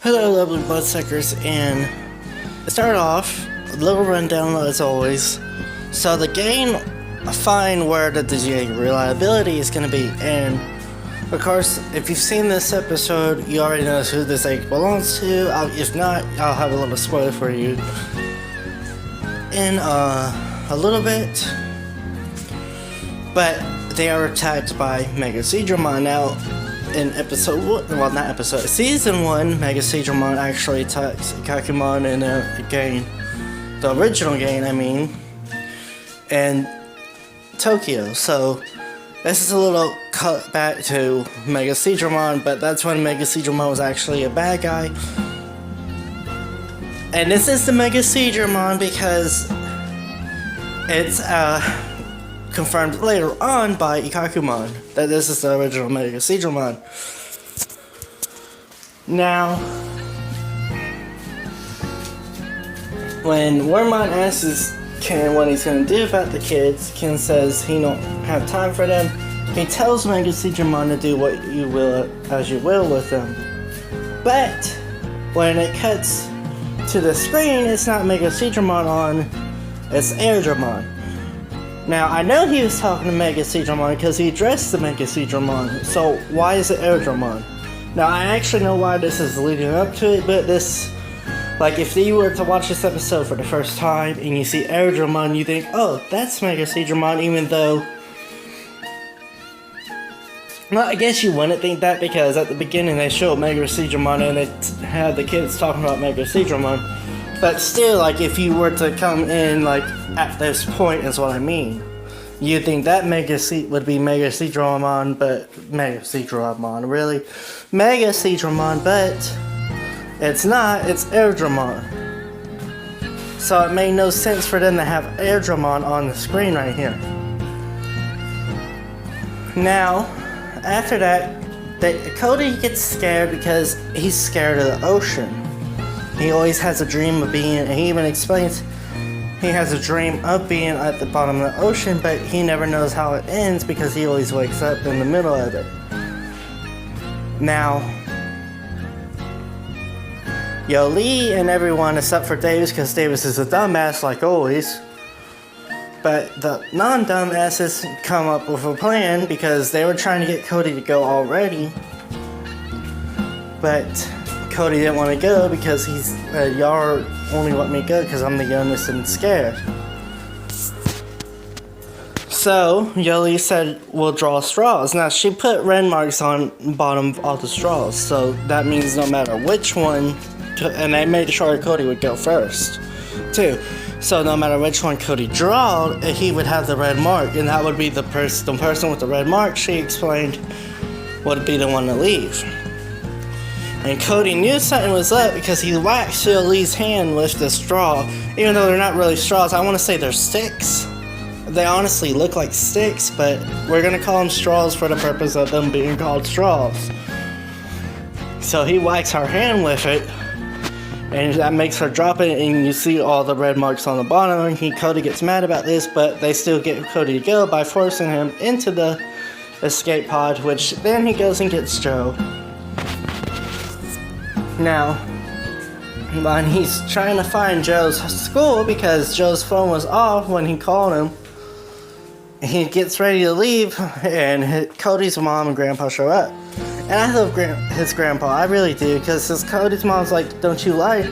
Hello, lovely bloodsuckers, and to start off, a little rundown as always. So the game, find where the Digi reliability is going to be, and of course, if you've seen this episode, you already know who this egg belongs to. If not, I'll have a little spoiler for you in a little bit. But they are attacked by Mega Digimon. Now, in season 1, Mega Digimon actually attacks Kakumon in a game, the original game, I mean, in Tokyo. So, this is a little cut back to Mega Digimon, but that's when Mega Digimon was actually a bad guy. And this is the Mega Digimon because it's confirmed later on by Ikakumon that this is the original Mega Digimon. Now, when Wormmon asks Ken what he's going to do about the kids, Ken says he don't have time for them. He tells Mega Digimon to do what you will as you will with them. But when it cuts to the screen, it's not Mega Digimon on, it's Airdramon. Now, I know he was talking to Mega Digimon because he addressed the Mega Digimon, so why is it Airdramon? Now, I actually know why this is leading up to it, but this, like, if you were to watch this episode for the first time and you see Airdramon, you think, oh, that's Mega Digimon, even though, well, I guess you wouldn't think that because at the beginning they showed Mega Digimon and they had the kids talking about Mega Digimon. But still, like, if you were to come in, like, at this point is what I mean. You'd think that would be Mega Digimon, but Mega Digimon, really? Mega Digimon, but it's not, it's Airdramon. So it made no sense for them to have Airdramon on the screen right here. Now, after that, Cody gets scared because he's scared of the ocean. He always has a dream of being, and he even explains he has a dream of being at the bottom of the ocean, but he never knows how it ends because he always wakes up in the middle of it. Now, Lee and everyone except for Davis, because Davis is a dumbass like always. But the non-dumbasses come up with a plan because they were trying to get Cody to go already. But Cody didn't want to go because he's, y'all only let me go because I'm the youngest and scared. So, Yoli said, we'll draw straws. Now, she put red marks on the bottom of all the straws, so that means no matter which one, and they made sure Cody would go first, too. So, no matter which one Cody drew, he would have the red mark, and that would be the person with the red mark, she explained, would be the one to leave. And Cody knew something was up because he whacked Lee's hand with the straw. Even though they're not really straws, I want to say they're sticks. They honestly look like sticks, but we're going to call them straws for the purpose of them being called straws. So he whacks her hand with it, and that makes her drop it, and you see all the red marks on the bottom. And Cody gets mad about this, but they still get Cody to go by forcing him into the escape pod, which then he goes and gets Joe. Now, when he's trying to find Joe's school because Joe's phone was off when he called him, he gets ready to leave and Cody's mom and grandpa show up. And I love his grandpa, I really do, because Cody's mom's like, don't you lie,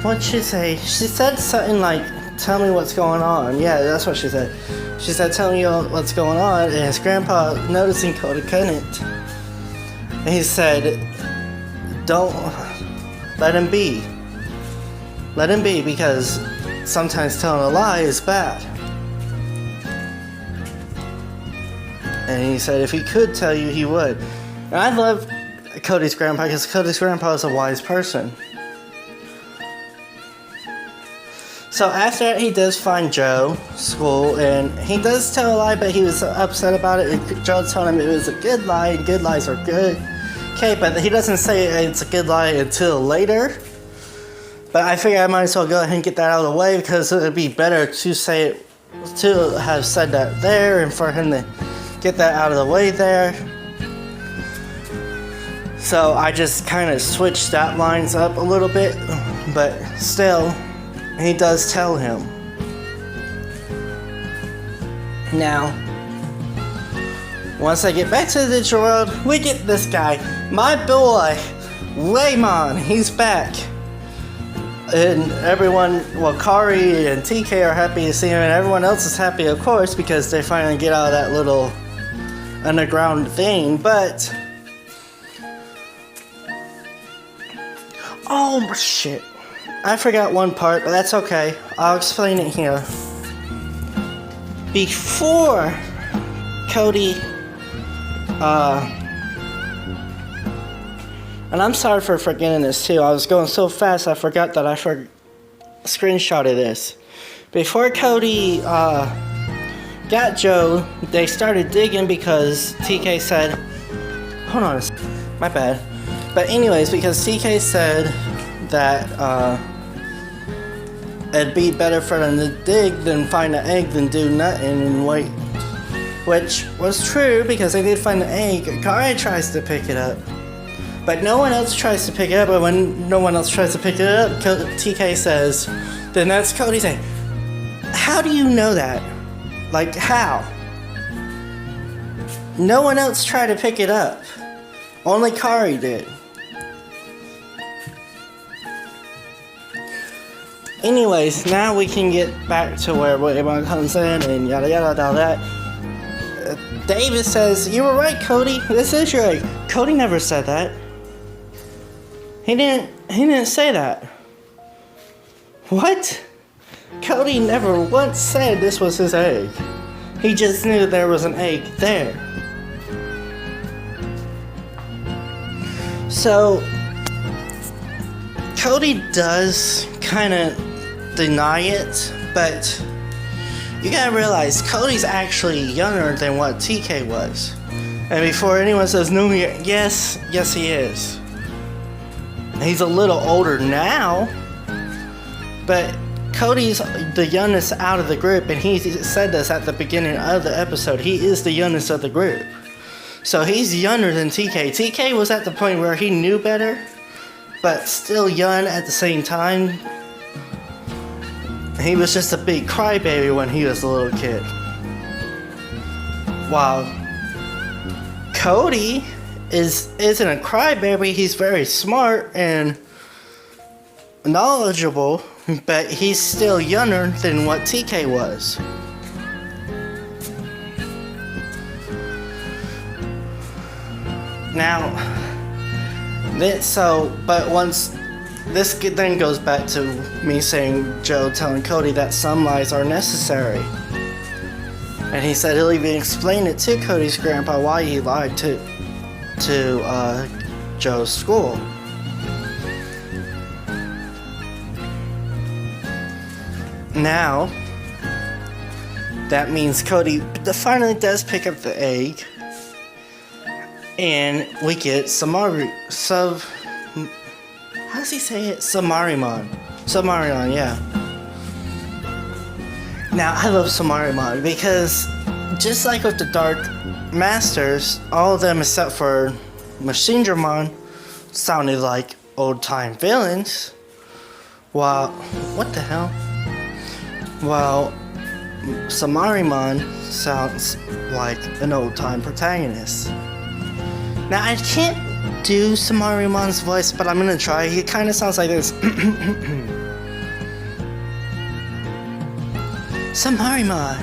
what'd she say? She said something like, tell me what's going on. Yeah, that's what she said. She said, tell me what's going on, and his grandpa, noticing Cody couldn't, and he said, don't, let him be. Let him be, because sometimes telling a lie is bad. And he said if he could tell you, he would. And I love Cody's grandpa, because Cody's grandpa is a wise person. So after that, he does find Joe's school, and he does tell a lie, but he was upset about it. Joe told him it was a good lie, and good lies are good. Okay, but he doesn't say it's a good lie until later. But I figure I might as well go ahead and get that out of the way, because it would be better to say it, to have said that there, and for him to get that out of the way there. So I just kind of switched that lines up a little bit, but still, he does tell him. Now, once I get back to the digital world, we get this guy, my boy, Raymond. He's back. And everyone, well, Kari and TK are happy to see him, and everyone else is happy, of course, because they finally get out of that little underground thing, but... Oh, shit. I forgot one part, but that's okay. I'll explain it here. Before Cody, and I'm sorry for forgetting this too. I was going so fast I forgot that I screenshotted this. Before Cody got Joe, they started digging because TK said, hold on, my bad. But anyways, because TK said that it'd be better for them to dig than find an egg than do nothing and wait. Which was true because they did find the egg. Kari tries to pick it up, but no one else tries to pick it up. But when no one else tries to pick it up, TK says, then that's Cody saying, how do you know that? Like, how? No one else tried to pick it up. Only Kari did. Anyways, now we can get back to where everyone comes in and yada yada all that. David says, you were right, Cody. This is your egg. Cody never said that. He didn't say that. What? Cody never once said this was his egg. He just knew there was an egg there. So, Cody does kind of deny it, but you gotta realize Cody's actually younger than what TK was. And before anyone says no, yes he is. He's a little older now, but Cody's the youngest out of the group, and he said this at the beginning of the episode. He is the youngest of the group. So he's younger than TK. TK was at the point where he knew better, but still young at the same time. He was just a big crybaby when he was a little kid. While Cody isn't a crybaby, he's very smart and knowledgeable, but he's still younger than what TK was. Now, but once this then goes back to me saying Joe telling Cody that some lies are necessary. And he said he'll even explain it to Cody's grandpa why he lied to Joe's school. Now, that means Cody finally does pick up the egg. And we get how does he say it? Samarimon, yeah. Now, I love Samarimon because just like with the Dark Masters, all of them except for Machinedramon sounded like old-time villains. While, what the hell? While Samarimon sounds like an old-time protagonist. Now, I can't do Samarimon's voice, but I'm gonna try. He kind of sounds like this. Samarimon.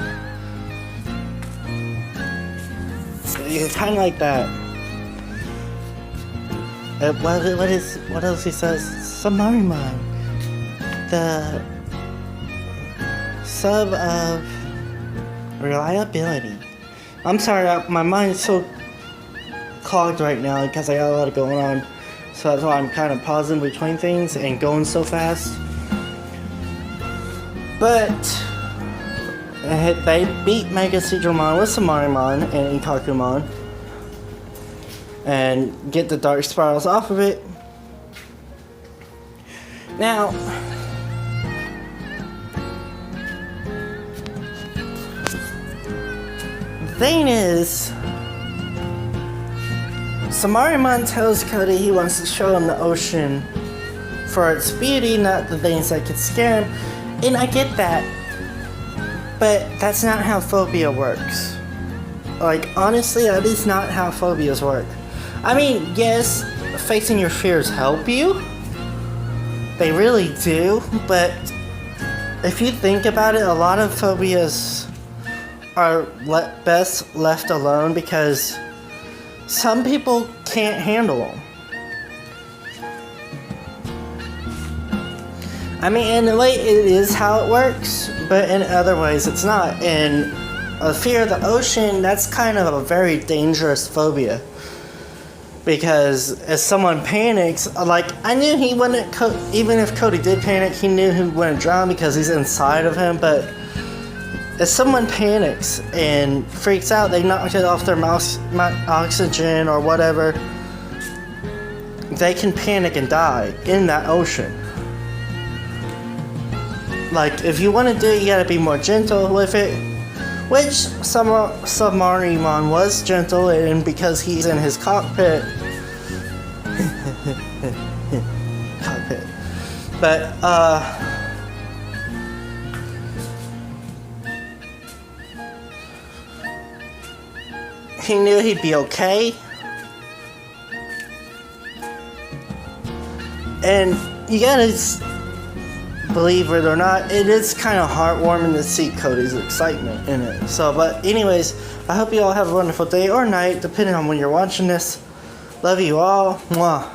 It's kind of like that. What else he says? Samarimon. The sub of reliability. I'm sorry, my mind's so clogged right now because I got a lot going on, so that's why I'm kind of pausing between things and going so fast. But they beat Mega Seadramon with Samarimon and Ikakumon and get the Dark Spirals off of it. Now, the thing is, Samarimon tells Cody he wants to show him the ocean for its beauty, not the things that could scare him. And I get that. But that's not how phobia works. Like, honestly, that is not how phobias work. I mean, yes, facing your fears help you. They really do, but if you think about it, a lot of phobias are best left alone because some people can't handle them. I mean, in a way, it is how it works, but in other ways, it's not. And a fear of the ocean, that's kind of a very dangerous phobia. Because if someone panics, like, I knew he wouldn't, even if Cody did panic, he knew he wouldn't drown because he's inside of him. But if someone panics and freaks out, they knocked it off their oxygen or whatever, they can panic and die in that ocean. Like, if you want to do it, you gotta be more gentle with it. Which Submarimon was gentle, and because he's in his cockpit. Cockpit. But, he knew he'd be okay. And you gotta believe it or not, it is kind of heartwarming to see Cody's excitement in it. So, but anyways, I hope you all have a wonderful day or night, depending on when you're watching this. Love you all. Mwah.